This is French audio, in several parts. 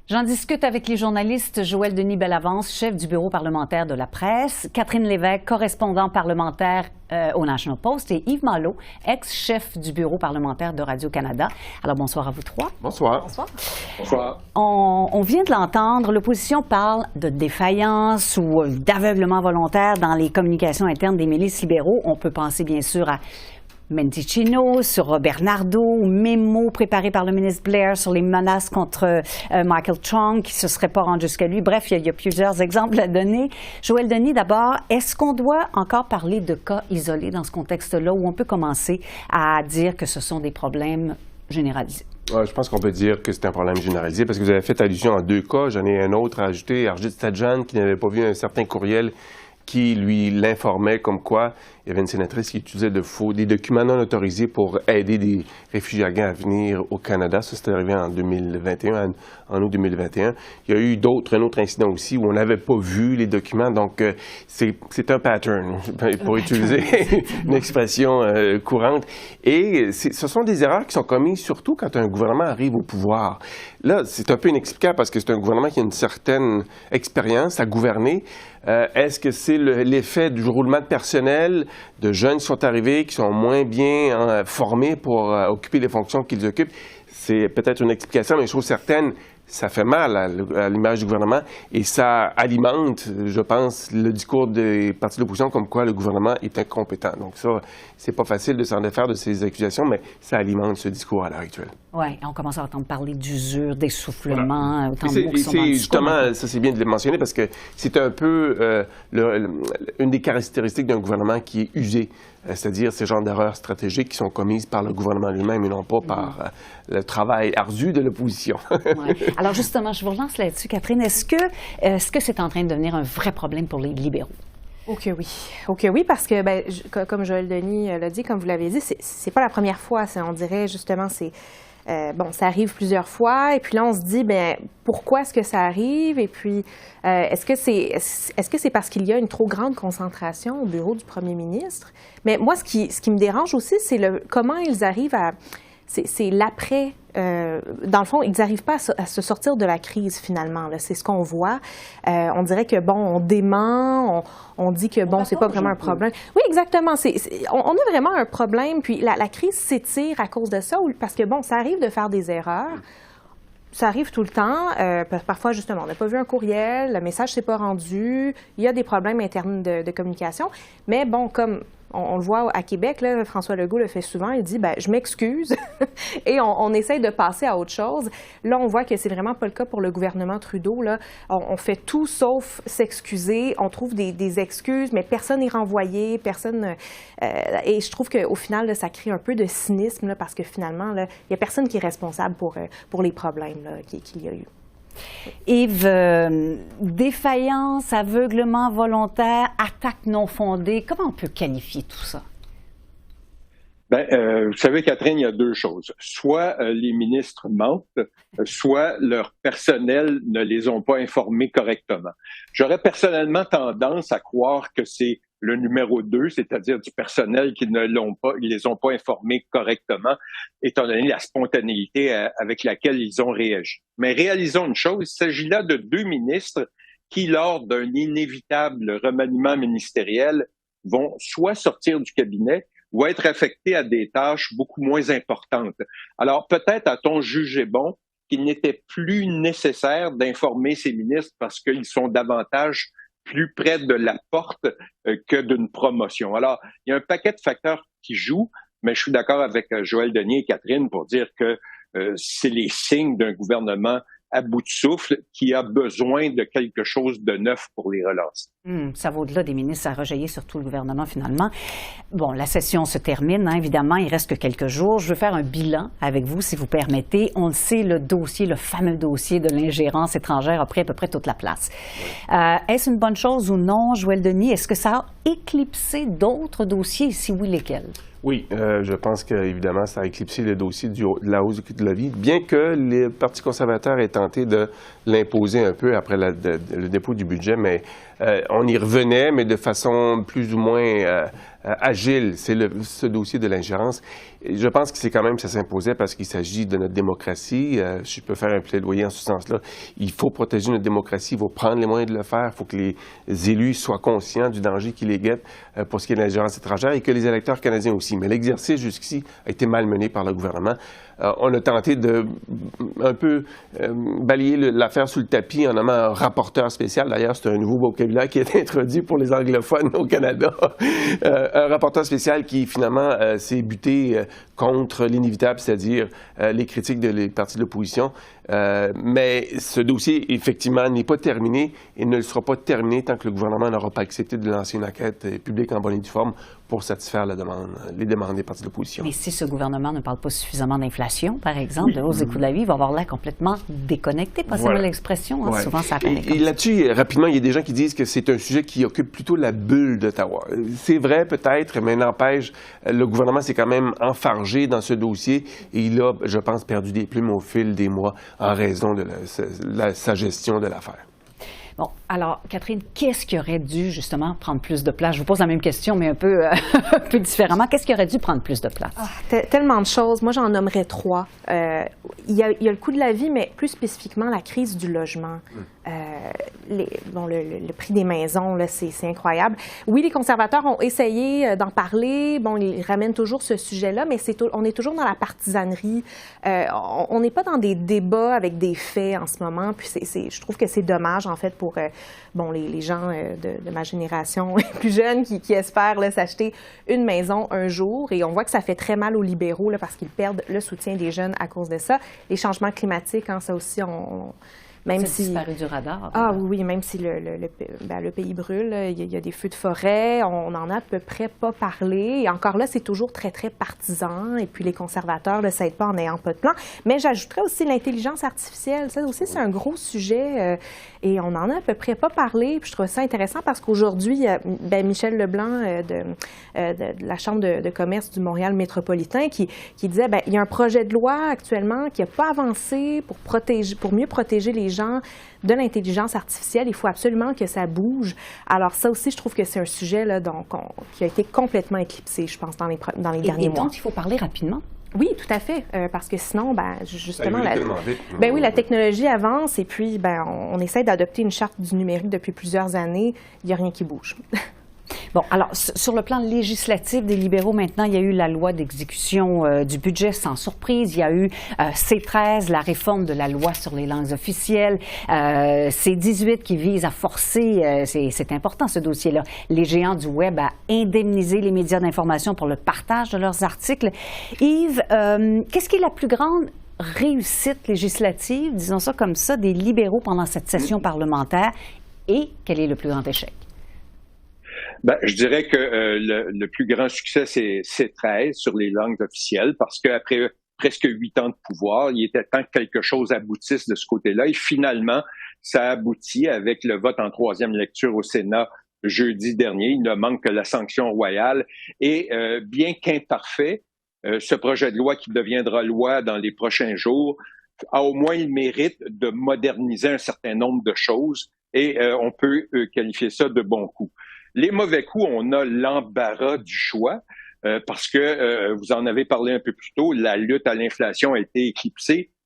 J'en discute avec les journalistes Joël Denis Bellavance, chef du bureau parlementaire de la presse, Catherine Lévesque, correspondant parlementaire au National Post, et Yves Malo, ex-chef du bureau parlementaire de Radio-Canada. Alors, bonsoir à vous trois. Bonsoir. Bonsoir. Bonsoir. On vient de l'entendre, l'opposition parle de défaillance ou d'aveuglement volontaire dans les communications internes des milices libéraux. On peut penser bien sûr à Mendicino, sur Bernardo, mémo préparé par le ministre Blair sur les menaces contre Michael Chong qui ne se serait pas rendu jusqu'à lui. Bref, il y a plusieurs exemples à donner. Joël Denis, d'abord, est-ce qu'on doit encore parler de cas isolés dans ce contexte-là où on peut commencer à dire que ce sont des problèmes généralisés? Je pense qu'on peut dire que c'est un problème généralisé parce que vous avez fait allusion à deux cas. J'en ai un autre à ajouter, Harjit Sajjan, qui n'avait pas vu un certain courriel qui lui l'informait comme quoi il y avait une sénatrice qui utilisait des documents non autorisés pour aider des réfugiés afghans à venir au Canada. Ça, c'était arrivé en 2021, en août 2021. Il y a eu un autre incident aussi où on n'avait pas vu les documents. Donc, c'est un pattern, pour utiliser une expression courante. Et ce sont des erreurs qui sont commises surtout quand un gouvernement arrive au pouvoir. Là, c'est un peu inexplicable parce que c'est un gouvernement qui a une certaine expérience à gouverner. Est-ce que c'est l'effet du roulement de personnel, de jeunes qui sont arrivés, qui sont moins bien formés pour occuper les fonctions qu'ils occupent? C'est peut-être une explication, mais chose certaine, ça fait mal à l'image du gouvernement et ça alimente, je pense, le discours des partis de l'opposition comme quoi le gouvernement est incompétent. Donc ça, c'est pas facile de s'en défaire de ces accusations, mais ça alimente ce discours à l'heure actuelle. Oui, on commence à entendre parler d'usure, d'essoufflement, autant de mots qui sont dans le discours. Justement, ça c'est bien de le mentionner parce que c'est un peu une des caractéristiques d'un gouvernement qui est usé. C'est-à-dire ces genres d'erreurs stratégiques qui sont commises par le gouvernement lui-même et non pas par le travail ardu de l'opposition. Ouais. Alors justement, je vous relance là-dessus, Catherine. Est-ce que c'est en train de devenir un vrai problème pour les libéraux? OK, oui. OK, oui, parce que, comme Joël Denis l'a dit, comme vous l'avez dit, c'est pas la première fois. On dirait justement, ça arrive plusieurs fois, et puis là, on se dit, pourquoi est-ce que ça arrive? Et puis, est-ce que c'est parce qu'il y a une trop grande concentration au bureau du premier ministre? Mais moi, ce qui me dérange aussi, c'est comment ils arrivent à... C'est l'après. Dans le fond, ils n'arrivent pas à se sortir de la crise, finalement. C'est ce qu'on voit. On dirait que, on dément, on dit que, c'est pas vraiment un problème. Oui, exactement. On a vraiment un problème, puis la crise s'étire à cause de ça, parce que, ça arrive de faire des erreurs. Ça arrive tout le temps. Parfois, justement, on n'a pas vu un courriel, le message ne s'est pas rendu, il y a des problèmes internes de communication. Mais comme on le voit à Québec, là, François Legault le fait souvent, il dit « je m'excuse » et on essaye de passer à autre chose. Là, on voit que c'est vraiment pas le cas pour le gouvernement Trudeau. Là. On fait tout sauf s'excuser. On trouve des excuses, mais personne n'est renvoyé, personne... et je trouve qu'au final, là, ça crée un peu de cynisme là, parce que finalement, il n'y a personne qui est responsable pour les problèmes qu'il y a eu. Yves, défaillance, aveuglement volontaire, attaque non fondée, comment on peut qualifier tout ça? Vous savez, Catherine, il y a deux choses. Soit les ministres mentent, soit leur personnel ne les ont pas informés correctement. J'aurais personnellement tendance à croire que c'est le numéro 2, c'est-à-dire du personnel qui ne les ont pas informés correctement, étant donné la spontanéité avec laquelle ils ont réagi. Mais réalisons une chose, il s'agit là de deux ministres qui, lors d'un inévitable remaniement ministériel, vont soit sortir du cabinet ou être affectés à des tâches beaucoup moins importantes. Alors peut-être a-t-on jugé bon qu'il n'était plus nécessaire d'informer ces ministres parce qu'ils sont davantage plus près de la porte que d'une promotion. Alors, il y a un paquet de facteurs qui jouent, mais je suis d'accord avec Joël Denis et Catherine pour dire que c'est les signes d'un gouvernement à bout de souffle qui a besoin de quelque chose de neuf pour les relancer. Ça va au-delà des ministres, ça a rejailli sur tout le gouvernement finalement. Bon, la session se termine, évidemment, il reste que quelques jours. Je veux faire un bilan avec vous, si vous permettez. On le sait, le fameux dossier de l'ingérence étrangère a pris à peu près toute la place. Est-ce une bonne chose ou non, Joël Denis? Est-ce que ça a éclipsé d'autres dossiers? Si oui, lesquels? Oui, je pense qu'évidemment, ça a éclipsé le dossier de la hausse du coût de la vie, bien que le Parti conservateur ait tenté de l'imposer un peu après le dépôt du budget, mais on y revenait, mais de façon plus ou moins agile, c'est ce dossier de l'ingérence. Je pense que c'est quand même, ça s'imposait parce qu'il s'agit de notre démocratie. Je peux faire un plaidoyer en ce sens-là. Il faut protéger notre démocratie, il faut prendre les moyens de le faire, il faut que les élus soient conscients du danger qui les guette pour ce qui est de l'ingérence étrangère et que les électeurs canadiens aussi. Mais l'exercice jusqu'ici a été malmené par le gouvernement. On a tenté de un peu balayer l'affaire sous le tapis en nommant un rapporteur spécial. D'ailleurs, c'est un nouveau vocabulaire qui est introduit pour les anglophones au Canada. Un rapporteur spécial qui, finalement, s'est buté contre l'inévitable, c'est-à-dire les critiques des partis de l'opposition. Mais ce dossier, effectivement, n'est pas terminé et ne le sera pas terminé tant que le gouvernement n'aura pas accepté de lancer une enquête publique en bonne et due forme pour satisfaire les demandes des partis de l'opposition. Mais si ce gouvernement ne parle pas suffisamment d'inflation, par exemple, de hausse des coûts de la vie, il va avoir l'air complètement déconnecté, passez-moi l'expression, hein, souvent ça apparaît comme ça. Et là-dessus, rapidement, il y a des gens qui disent que c'est un sujet qui occupe plutôt la bulle d'Ottawa. C'est vrai peut-être, mais n'empêche, le gouvernement s'est quand même enfargé dans ce dossier et il a, je pense, perdu des plumes au fil des mois en raison de sa gestion de l'affaire. Bon, alors, Catherine, qu'est-ce qui aurait dû, justement, prendre plus de place? Je vous pose la même question, mais un peu différemment. Qu'est-ce qui aurait dû prendre plus de place? Tellement de choses. Moi, j'en nommerais 3. Il y a le coût de la vie, mais plus spécifiquement, la crise du logement. Le prix des maisons, là, c'est incroyable. Oui, les conservateurs ont essayé d'en parler. Bon, ils ramènent toujours ce sujet-là, mais on est toujours dans la partisanerie. On n'est pas dans des débats avec des faits en ce moment. Puis je trouve que c'est dommage, en fait, pour les gens de ma génération plus jeunes qui espèrent s'acheter une maison un jour. Et on voit que ça fait très mal aux libéraux là, parce qu'ils perdent le soutien des jeunes à cause de ça. Les changements climatiques, hein, ça aussi, même si disparu du radar. Oui, même si le pays brûle, il y a des feux de forêt, on n'en a à peu près pas parlé. Et encore là, c'est toujours très, très partisan. Et puis les conservateurs ne s'aident pas en n'ayant pas de plan. Mais j'ajouterais aussi l'intelligence artificielle. Ça aussi, c'est un gros sujet et on n'en a à peu près pas parlé. Puis je trouve ça intéressant parce qu'aujourd'hui, Michel Leblanc de la Chambre de commerce du Montréal métropolitain qui disait il y a un projet de loi actuellement qui n'a pas avancé pour mieux protéger les gens de l'intelligence artificielle. Il faut absolument que ça bouge. Alors ça aussi, je trouve que c'est un sujet là, qui a été complètement éclipsé, je pense, dans les derniers mois. Et donc, il faut parler rapidement. Oui, tout à fait, parce que sinon, justement, la technologie avance et puis on essaie d'adopter une charte du numérique depuis plusieurs années. Il n'y a rien qui bouge. Bon, alors, sur le plan législatif des libéraux, maintenant, il y a eu la loi d'exécution du budget sans surprise. Il y a eu C-13, la réforme de la loi sur les langues officielles. C-18 qui vise à forcer, c'est important ce dossier-là, les géants du Web à indemniser les médias d'information pour le partage de leurs articles. Yves, qu'est-ce qui est la plus grande réussite législative, disons ça comme ça, des libéraux pendant cette session parlementaire et quel est le plus grand échec? Je dirais que le plus grand succès, c'est C-13 sur les langues officielles, parce qu'après presque 8 ans de pouvoir, il était temps que quelque chose aboutisse de ce côté-là. Et finalement, ça aboutit avec le vote en 3e lecture au Sénat jeudi dernier. Il ne manque que la sanction royale. Et bien qu'imparfait, ce projet de loi qui deviendra loi dans les prochains jours a au moins le mérite de moderniser un certain nombre de choses. Et on peut qualifier ça de bon coup. Les mauvais coups, on a l'embarras du choix parce que, vous en avez parlé un peu plus tôt, la lutte à l'inflation a été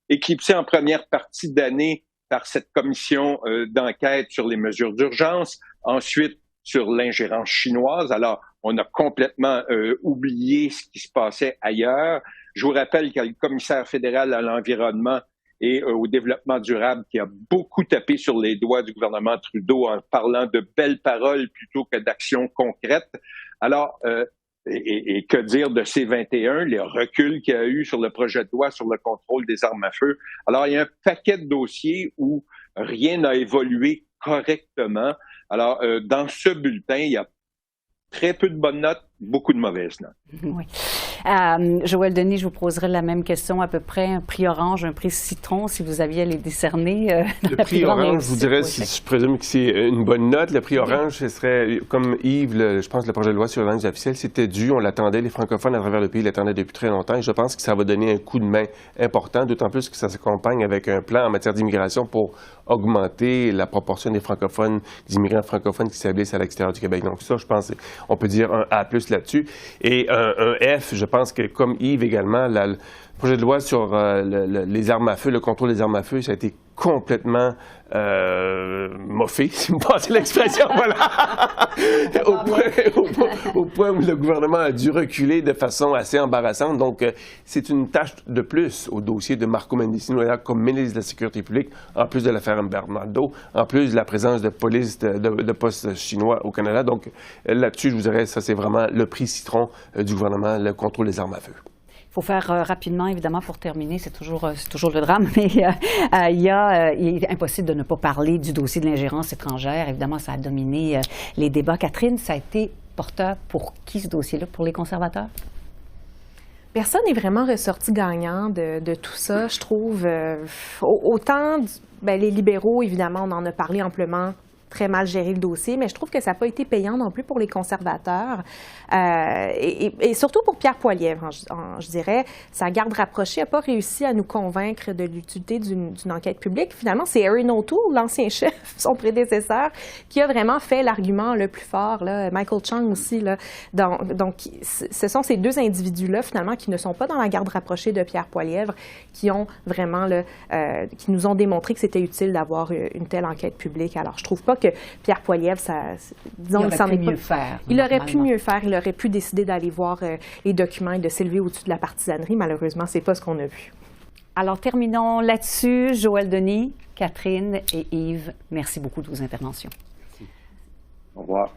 éclipsée en première partie d'année par cette commission d'enquête sur les mesures d'urgence, ensuite sur l'ingérence chinoise. Alors, on a complètement oublié ce qui se passait ailleurs. Je vous rappelle qu'il y a le commissaire fédéral à l'environnement et au développement durable qui a beaucoup tapé sur les doigts du gouvernement Trudeau en parlant de belles paroles plutôt que d'actions concrètes. Alors, et que dire de C-21, les reculs qu'il y a eu sur le projet de loi sur le contrôle des armes à feu. Alors, il y a un paquet de dossiers où rien n'a évolué correctement. Alors, dans ce bulletin, il y a très peu de bonnes notes, beaucoup de mauvaises notes. Oui. Joël Denis, je vous poserai la même question à peu près. Un prix orange, un prix citron, si vous aviez à les décerner. Le prix orange, je vous dirais, je présume que c'est une bonne note. Le prix orange, ce serait, comme Yves, je pense que le projet de loi sur les langues officielles, c'était dû, on l'attendait, les francophones à travers le pays l'attendaient depuis très longtemps. Et je pense que ça va donner un coup de main important, d'autant plus que ça s'accompagne avec un plan en matière d'immigration pour augmenter la proportion des francophones, des immigrants francophones qui s'établissent à l'extérieur du Québec. Donc ça, je pense, on peut dire un A+ là-dessus. Et un F, je pense que comme Yves également, le projet de loi sur les armes à feu, le contrôle des armes à feu, ça a été complètement moffé, si vous me passez l'expression, voilà, au point où le gouvernement a dû reculer de façon assez embarrassante. Donc, c'est une tâche de plus au dossier de Marco Mendicino comme ministre de la Sécurité publique, en plus de l'affaire Bernardo, en plus de la présence de police de postes chinois au Canada. Donc, là-dessus, je vous dirais, ça, c'est vraiment le prix citron du gouvernement, le contrôle des armes à feu. Il faut faire rapidement, évidemment, pour terminer. C'est toujours le drame, mais il est impossible de ne pas parler du dossier de l'ingérence étrangère. Évidemment, ça a dominé les débats. Catherine, ça a été porteur pour qui, ce dossier-là? Pour les conservateurs? Personne n'est vraiment ressorti gagnant de tout ça, je trouve. Autant les libéraux, évidemment, on en a parlé amplement, très mal géré le dossier, mais je trouve que ça n'a pas été payant non plus pour les conservateurs. Et surtout pour Pierre Poilievre, je dirais. Sa garde rapprochée n'a pas réussi à nous convaincre de l'utilité d'une enquête publique. Finalement, c'est Erin O'Toole, l'ancien chef, son prédécesseur, qui a vraiment fait l'argument le plus fort. Là. Michael Chung aussi. Là. Donc, ce sont ces deux individus-là, finalement, qui ne sont pas dans la garde rapprochée de Pierre Poilievre, qui ont vraiment, qui nous ont démontré que c'était utile d'avoir une telle enquête publique. Alors, je trouve pas que Pierre Poilievre, disons, il aurait pu mieux faire. Il aurait pu mieux faire. Il aurait pu décider d'aller voir les documents et de s'élever au-dessus de la partisanerie. Malheureusement, c'est pas ce qu'on a vu. Alors, terminons là-dessus. Joël Denis, Catherine et Yves, merci beaucoup de vos interventions. Au revoir.